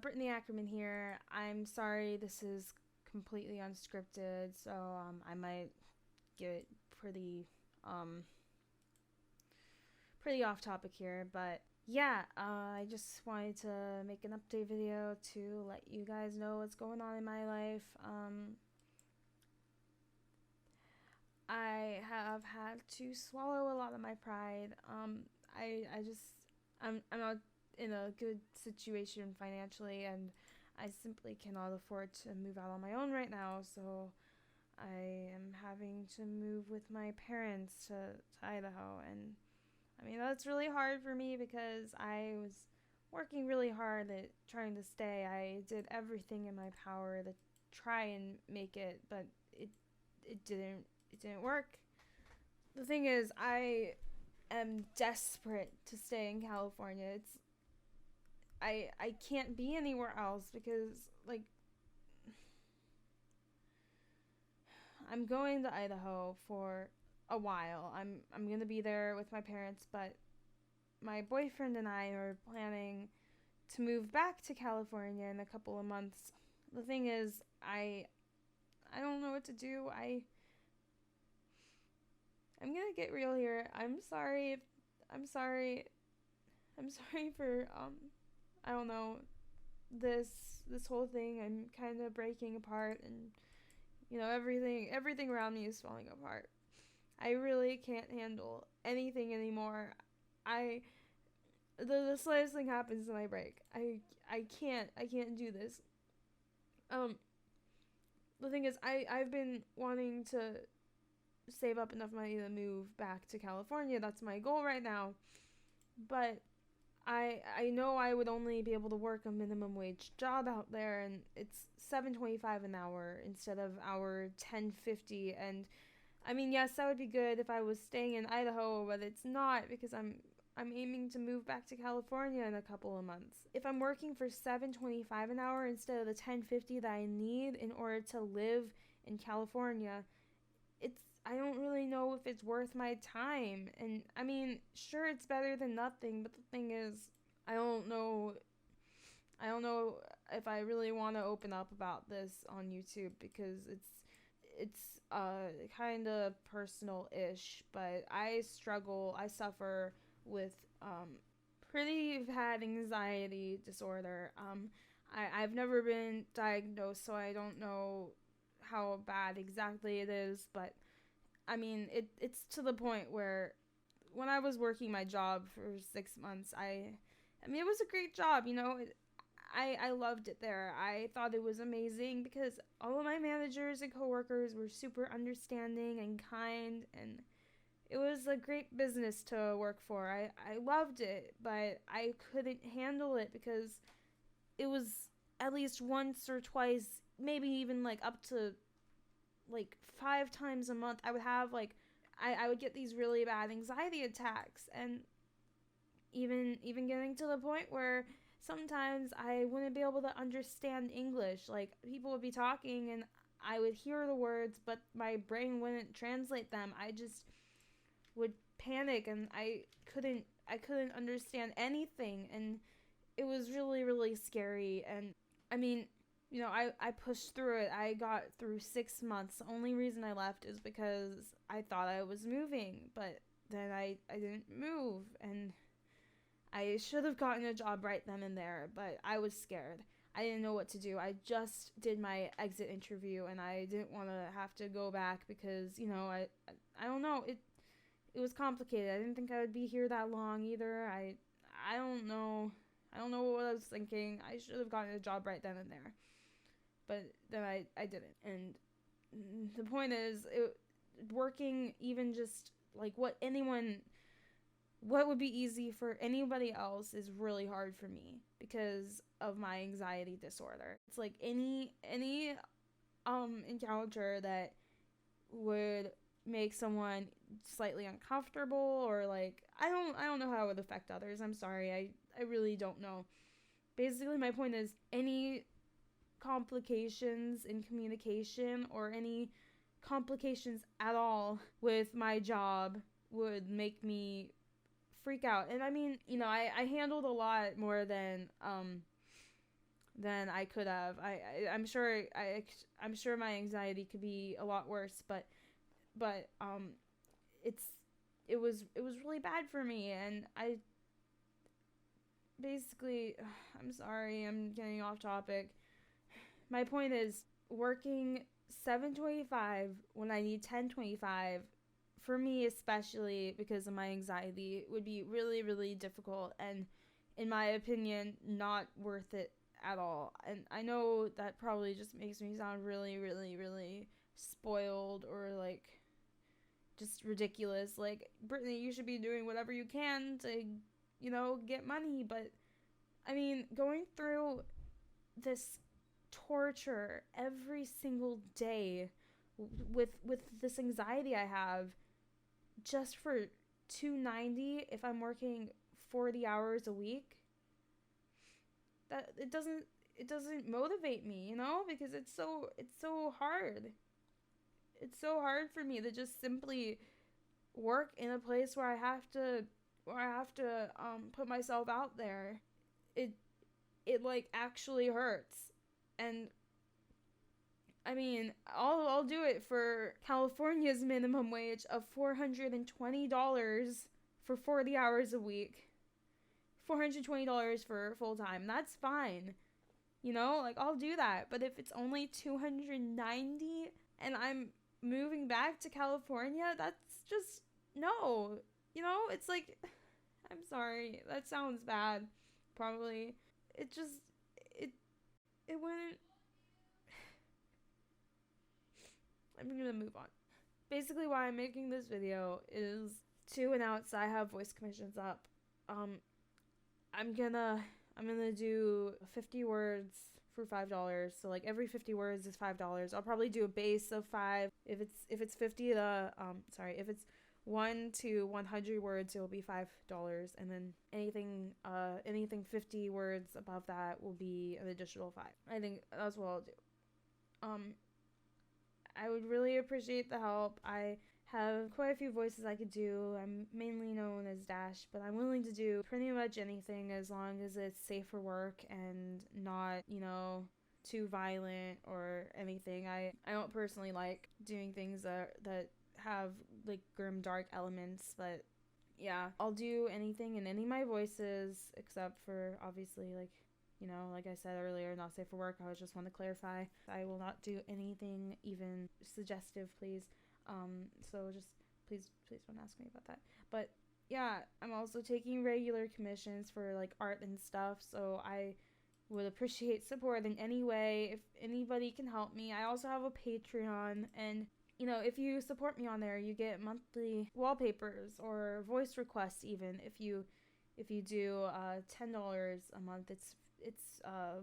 Brittany Ackerman here. I'm sorry this is completely unscripted, so I might get um, pretty off topic here, but yeah, I just wanted to make an update video to let you guys know what's going on in my life. I have had to swallow a lot of my pride. I just I'm not in a good situation financially, and I simply cannot afford to move out on my own right now. So I am having to move with my parents to Idaho, and I mean that's really hard for me because I was working really hard at trying to stay. I did everything in my power to try and make it, but it it didn't it didn't work. The thing is, I am desperate to stay in California. I can't be anywhere else because like I'm going to Idaho for a while. I'm going to be there with my parents, but my boyfriend and I are planning to move back to California in a couple of months. The thing is, I don't know what to do. I'm going to get real here. I'm sorry. I'm sorry for I don't know, this this whole thing. I'm kind of breaking apart, and everything around me is falling apart. I really can't handle anything anymore. I the slightest thing happens and I break. I can't do this. Um the thing is, I've been wanting to save up enough money to move back to California. That's my goal right now. But I know I would only be able to work a minimum wage job out there, and it's 7.25 an hour instead of our 10.50. And I mean, yes, that would be good if I was staying in Idaho, but it's not because I'm aiming to move back to California in a couple of months. If I'm working for 7.25 an hour instead of the 10.50 that I need in order to live in California, it's I don't really know if it's worth my time. And I mean, sure, it's better than nothing, but the thing is, I don't know I don't know if I really want to open up about this on YouTube because it's kind of personal-ish, but I suffer with pretty bad anxiety disorder. I've never been diagnosed, so I don't know how bad exactly it is, but I mean, it's to the point where when I was working my job for 6 months, I mean, it was a great job, I loved it there. I thought it was amazing because all of my managers and coworkers were super understanding and kind, and it was a great business to work for. I loved it, but I couldn't handle it because it was at least once or twice, maybe even like up to like 5 times a month, I would have like I would get these really bad anxiety attacks, and even getting to the point where sometimes I wouldn't be able to understand English. Like people would be talking and I would hear the words, but my brain wouldn't translate them. I just would panic, and I couldn't understand anything, and it was really really scary. And I mean, I pushed through it. I got through 6 months. The only reason I left is because I thought I was moving, but then I didn't move, and I should have gotten a job right then and there, but I was scared. I didn't know what to do. I just did my exit interview, and I didn't want to have to go back because, I don't know. It was complicated. I didn't think I would be here that long either. I don't know. I don't know what I was thinking. I should have gotten a job right then and there. But then I didn't. And the point is, working even just like what would be easy for anybody else is really hard for me because of my anxiety disorder. It's like any encounter that would make someone slightly uncomfortable, or like I don't know how it would affect others. I'm sorry. I really don't know. Basically my point is any complications in communication or any complications at all with my job would make me freak out. And I mean, I handled a lot more than than I could have. I'm sure I'm sure my anxiety could be a lot worse, but it's it was really bad for me, and I basically I'm sorry, I'm getting off topic. My point is working 7:25 when I need 10:25 for me, especially because of my anxiety, would be really really difficult, and in my opinion not worth it at all. And I know that probably just makes me sound really really really spoiled or like just ridiculous. Like, Brittany, you should be doing whatever you can to, get money. But I mean, going through this torture every single day with this anxiety I have just for 290 if I'm working 40 hours a week, that it doesn't motivate me, because it's so hard. It's so hard for me to just simply work in a place where I have to put myself out there. It it like actually hurts. And I mean, I'll do it for California's minimum wage of $420 for 40 hours a week. $420 for full time. That's fine. Like, I'll do that. But if it's only 290 and I'm moving back to California, that's just no. It's like, I'm sorry. That sounds bad. Probably. It just it it wouldn't. I'm gonna move on. Basically, why I'm making this video is to announce I have voice commissions up. Um, I'm gonna do 50 words for $5. So like every 50 words is $5. I'll probably do a base of 5. If it's 50 if it's 1 to 100 words, it will be $5, and then anything 50 words above that will be an additional 5. I think that's what I'll do. I would really appreciate the help. I have quite a few voices I could do. I'm mainly known as Dash, but I'm willing to do pretty much anything as long as it's safe for work and not, too violent or anything. I don't personally like doing things that have like grim dark elements, but yeah, I'll do anything in any of my voices except for obviously like I said earlier, not safe for work. I just want to clarify. I will not do anything even suggestive, please. So just please don't ask me about that. But yeah, I'm also taking regular commissions for like art and stuff. So I would appreciate support in any way. If anybody can help me. I also have a Patreon, and if you support me on there, you get monthly wallpapers or voice requests. Even if you do $10 a month, it's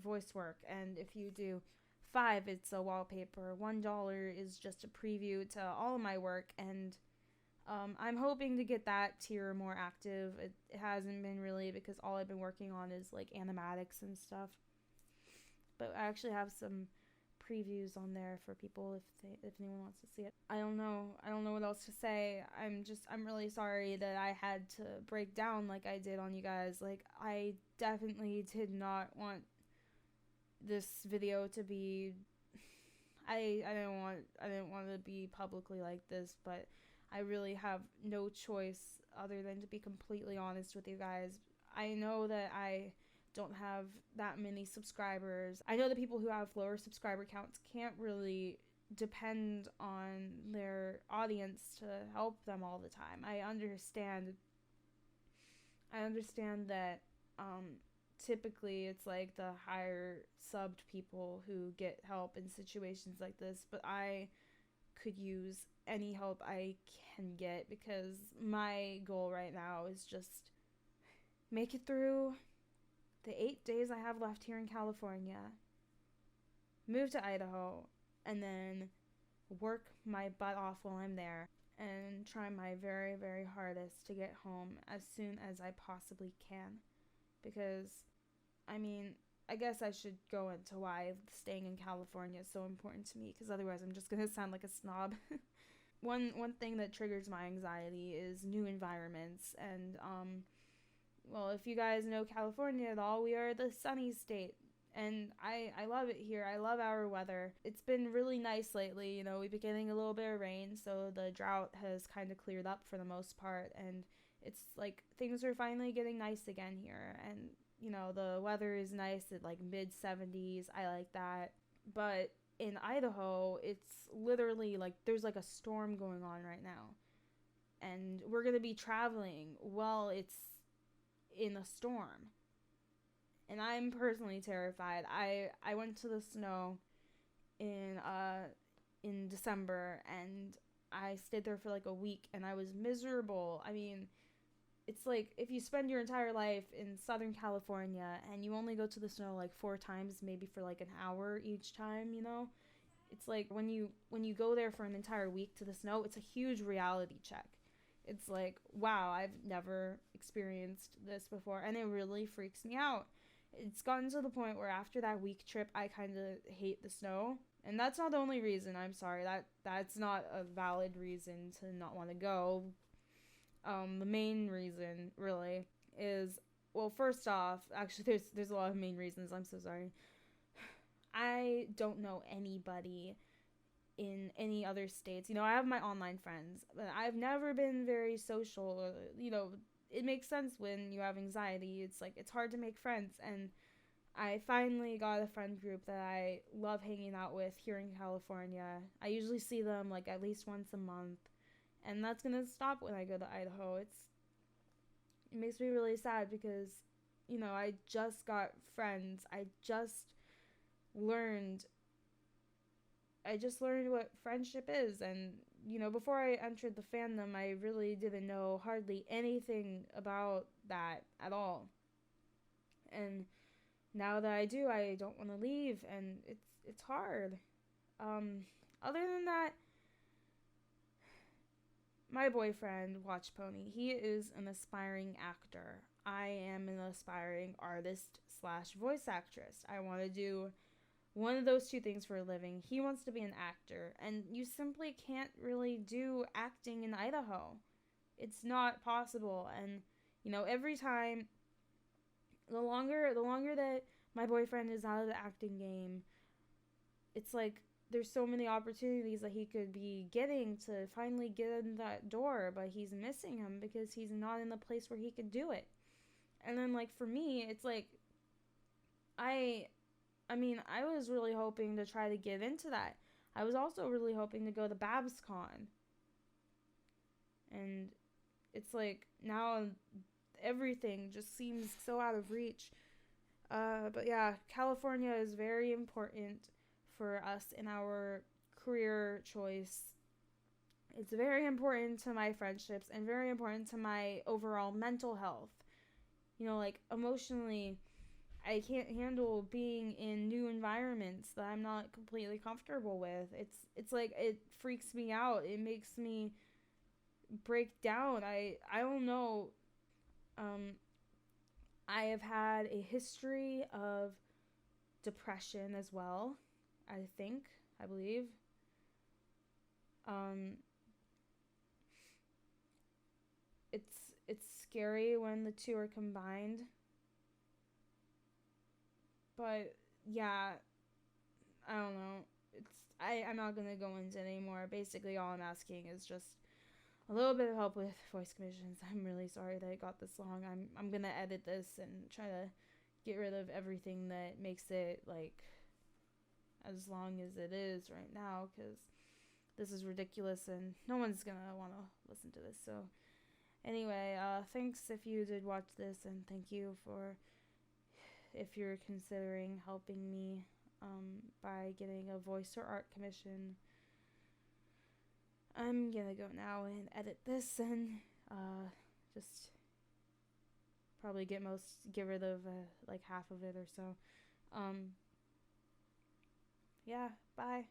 voice work, and if you do 5, it's a wallpaper. $1 is just a preview to all of my work, and I'm hoping to get that tier more active. It hasn't been really, because all I've been working on is like animatics and stuff, but I actually have some previews on there for people if anyone wants to see it. I don't know what else to say. I'm really sorry that I had to break down like I did on you guys. Like, I definitely did not want this video to be I didn't want to be publicly like this, but I really have no choice other than to be completely honest with you guys. I know that I don't have that many subscribers. I know that people who have lower subscriber counts can't really depend on their audience to help them all the time. I understand that typically it's like the higher subbed people who get help in situations like this, but I could use any help I can get, because my goal right now is just make it through the 8 days I have left here in California, move to Idaho, and then work my butt off while I'm there and try my very, very hardest to get home as soon as I possibly can. Because, I mean, I guess I should go into why staying in California is so important to me, because otherwise I'm just going to sound like a snob. One thing that triggers my anxiety is new environments, and well, if you guys know California at all, we are the sunny state, And I love it here. I love our weather. It's been really nice lately. You know, we've been getting a little bit of rain, so the drought has kind of cleared up for the most part. And it's like things are finally getting nice again here. And, you know, the weather is nice at like mid 70s. I like that. But in Idaho, it's literally like there's like a storm going on right now. And we're going to be traveling while it's in a storm, and I'm personally terrified. I went to the snow in December, and I stayed there for like a week, and I was miserable. I mean, it's like if you spend your entire life in Southern California and you only go to the snow like 4 times, maybe for like an hour each time, you know, it's like when you go there for an entire week to the snow, it's a huge reality check. It's like, wow, I've never experienced this before, and it really freaks me out. It's gotten to the point where after that week trip, I kind of hate the snow. And that's not the only reason. I'm sorry. That's not a valid reason to not want to go. The main reason really is, well, first off, actually there's a lot of main reasons. I'm so sorry. I don't know anybody in any other states. You know, I have my online friends, but I've never been very social. You know, it makes sense when you have anxiety. It's like it's hard to make friends, and I finally got a friend group that I love hanging out with here in California. I usually see them like at least once a month, and that's going to stop when I go to Idaho. It makes me really sad because, you know, I just got friends. Learned I just learned what friendship is. And, you know, before I entered the fandom, I really didn't know hardly anything about that at all. And now that I do, I don't want to leave, and it's hard. Other than that, my boyfriend, Watch Pony, he is an aspiring actor. I am an aspiring artist slash voice actress. I want to do one of those two things for a living. He wants to be an actor, and you simply can't really do acting in Idaho. It's not possible. And you know, every time, the longer that my boyfriend is out of the acting game, it's like there's so many opportunities that he could be getting to finally get in that door, but he's missing him because he's not in the place where he could do it. And then like for me, it's like I I mean, I was really hoping to try to get into that. I was also really hoping to go to BabsCon. And it's like now everything just seems so out of reach. But yeah, California is very important for us in our career choice. It's very important to my friendships and very important to my overall mental health. You know, like emotionally, I can't handle being in new environments that I'm not completely comfortable with. It's like it freaks me out. It makes me break down. I don't know. Um I have had a history of depression as well. I think, I believe. Um it's scary when the two are combined. But yeah, I don't know. I'm not gonna go into it anymore. Basically, all I'm asking is just a little bit of help with voice commissions. I'm really sorry that it got this long. I'm gonna edit this and try to get rid of everything that makes it like as long as it is right now, because this is ridiculous and no one's gonna want to listen to this. So anyway, thanks if you did watch this, and thank you for if you're considering helping me by getting a voice or art commission. I'm gonna go now and edit this and just probably get rid of like half of it or so. Yeah, bye.